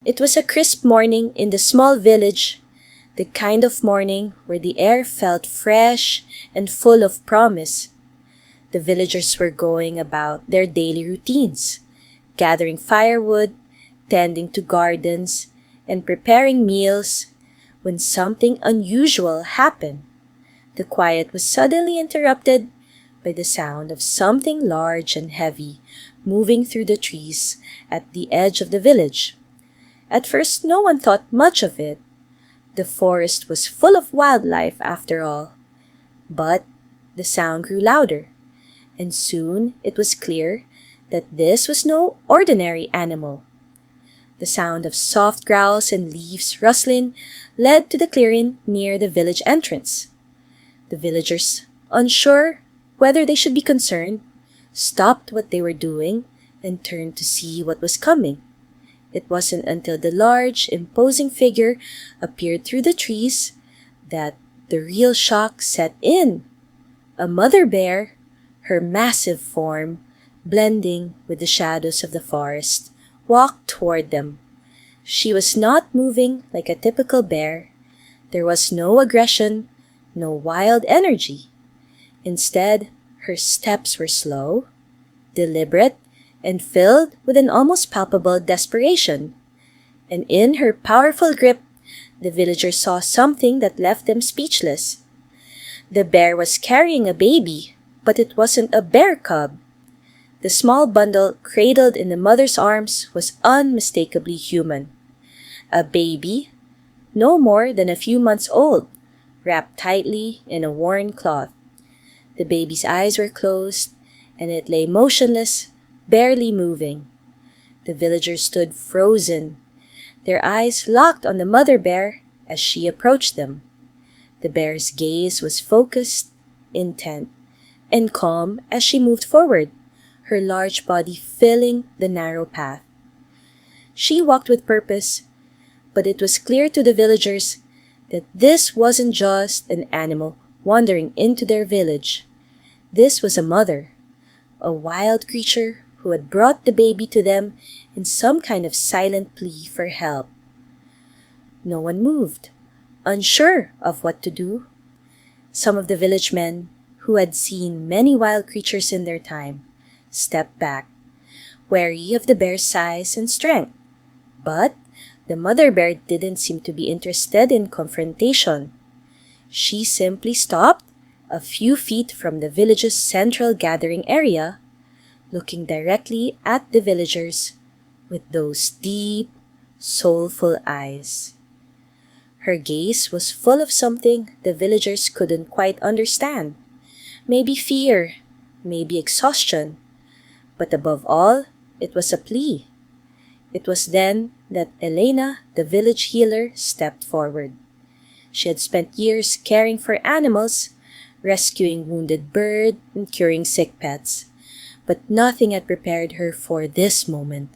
It was a crisp morning in the small village, the kind of morning where the air felt fresh and full of promise. The villagers were going about their daily routines, gathering firewood, tending to gardens, and preparing meals when something unusual happened. The quiet was suddenly interrupted by the sound of something large and heavy moving through the trees at the edge of the village. At first, no one thought much of it. The forest was full of wildlife after all. But the sound grew louder, and soon it was clear that this was no ordinary animal. The sound of soft growls and leaves rustling led to the clearing near the village entrance. The villagers, unsure whether they should be concerned, stopped what they were doing and turned to see what was coming. It wasn't until the large, imposing figure appeared through the trees that the real shock set in. A mother bear, her massive form blending with the shadows of the forest, walked toward them. She was not moving like a typical bear. There was no aggression, no wild energy. Instead, her steps were slow, deliberate, and filled with an almost palpable desperation. And in her powerful grip, the villagers saw something that left them speechless. The bear was carrying a baby, but it wasn't a bear cub. The small bundle cradled in the mother's arms was unmistakably human. A baby, no more than a few months old, wrapped tightly in a worn cloth. The baby's eyes were closed, and it lay motionless, barely moving. The villagers stood frozen, their eyes locked on the mother bear as she approached them. The bear's gaze was focused, intent, and calm as she moved forward, her large body filling the narrow path. She walked with purpose, but it was clear to the villagers that this wasn't just an animal wandering into their village. This was a mother, a wild creature who had brought the baby to them in some kind of silent plea for help. No one moved, unsure of what to do. Some of the village men, who had seen many wild creatures in their time, stepped back, wary of the bear's size and strength. But the mother bear didn't seem to be interested in confrontation. She simply stopped a few feet from the village's central gathering area, looking directly at the villagers with those deep, soulful eyes. Her gaze was full of something the villagers couldn't quite understand. Maybe fear, maybe exhaustion, but above all, it was a plea. It was then that Elena, the village healer, stepped forward. She had spent years caring for animals, rescuing wounded birds and curing sick pets, but nothing had prepared her for this moment.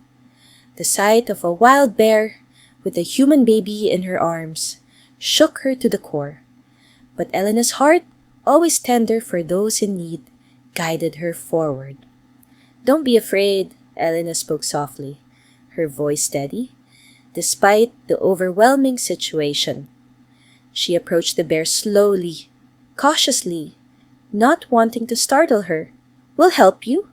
The sight of a wild bear with a human baby in her arms shook her to the core. But Elena's heart, always tender for those in need, guided her forward. "Don't be afraid," Elena spoke softly, her voice steady, despite the overwhelming situation. She approached the bear slowly, cautiously, not wanting to startle her. "We'll help you."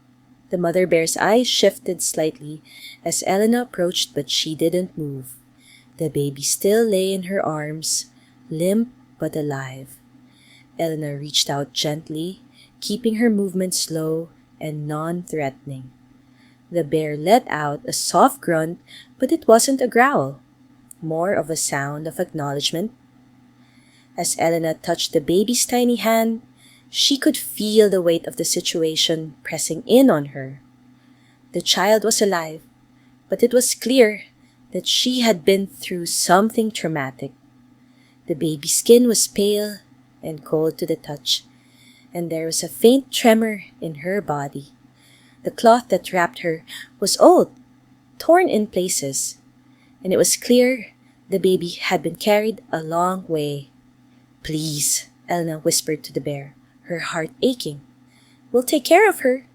The mother bear's eyes shifted slightly as Elena approached, but she didn't move. The baby still lay in her arms, limp but alive. Elena reached out gently, keeping her movement slow and non-threatening. The bear let out a soft grunt, but it wasn't a growl, more of a sound of acknowledgement. As Elena touched the baby's tiny hand, she could feel the weight of the situation pressing in on her. The child was alive, but it was clear that she had been through something traumatic. The baby's skin was pale and cold to the touch, and there was a faint tremor in her body. The cloth that wrapped her was old, torn in places, and it was clear the baby had been carried a long way. "Please," Elena whispered to the bear, her heart aching. "We'll take care of her."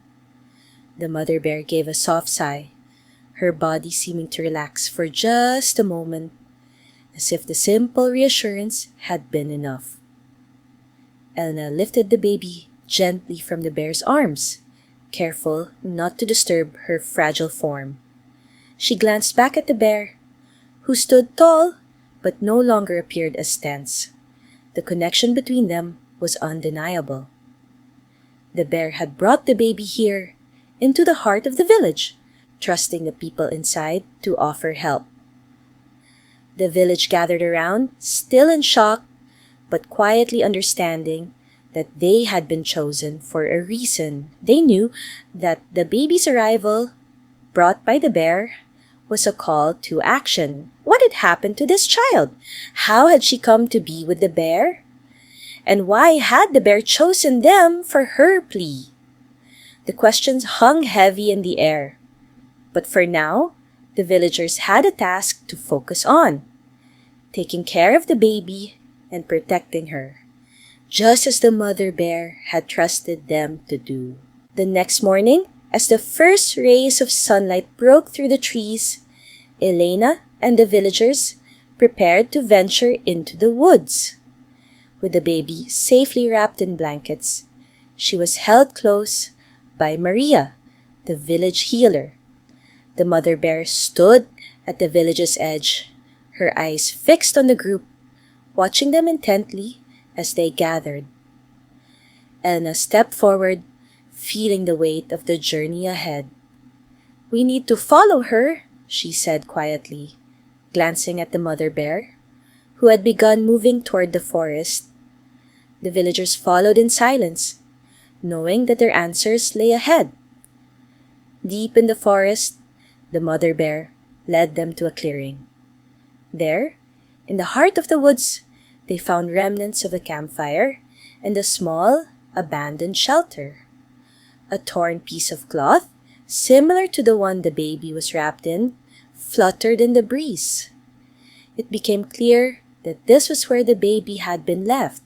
The mother bear gave a soft sigh. her body seeming to relax for just a moment, as if the simple reassurance had been enough. Elna lifted the baby gently from the bear's arms, careful not to disturb her fragile form. She glanced back at the bear, who stood tall but no longer appeared as tense. The connection between them was undeniable. The bear had brought the baby here, into the heart of the village, trusting the people inside to offer help. The village gathered around, still in shock, but quietly understanding that they had been chosen for a reason. They knew that the baby's arrival, brought by the bear, was a call to action. What had happened to this child? How had she come to be with the bear? And why had the bear chosen them for her plea? The questions hung heavy in the air. But for now, the villagers had a task to focus on, taking care of the baby and protecting her, just as the mother bear had trusted them to do. The next morning, as the first rays of sunlight broke through the trees, Elena and the villagers prepared to venture into the woods. With the baby safely wrapped in blankets, she was held close by Maria, the village healer. The mother bear stood at the village's edge, her eyes fixed on the group, watching them intently as they gathered. Elna stepped forward, feeling the weight of the journey ahead. "We need to follow her," she said quietly, glancing at the mother bear, who had begun moving toward the forest. The villagers followed in silence, knowing that their answers lay ahead. Deep in the forest, the mother bear led them to a clearing. There, in the heart of the woods, they found remnants of a campfire and a small, abandoned shelter. A torn piece of cloth, similar to the one the baby was wrapped in, fluttered in the breeze. It became clear that this was where the baby had been left.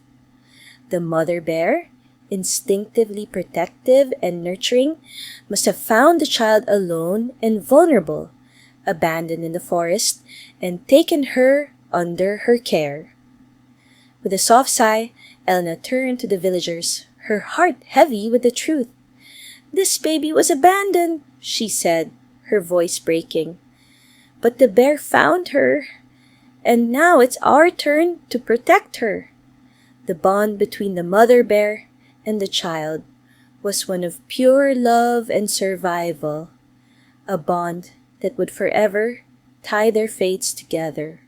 The mother bear, instinctively protective and nurturing, must have found the child alone and vulnerable, abandoned in the forest, and taken her under her care. With a soft sigh, Elna turned to the villagers, her heart heavy with the truth. "This baby was abandoned," she said, her voice breaking. "But the bear found her, and now it's our turn to protect her." The bond between the mother bear and the child was one of pure love and survival, a bond that would forever tie their fates together.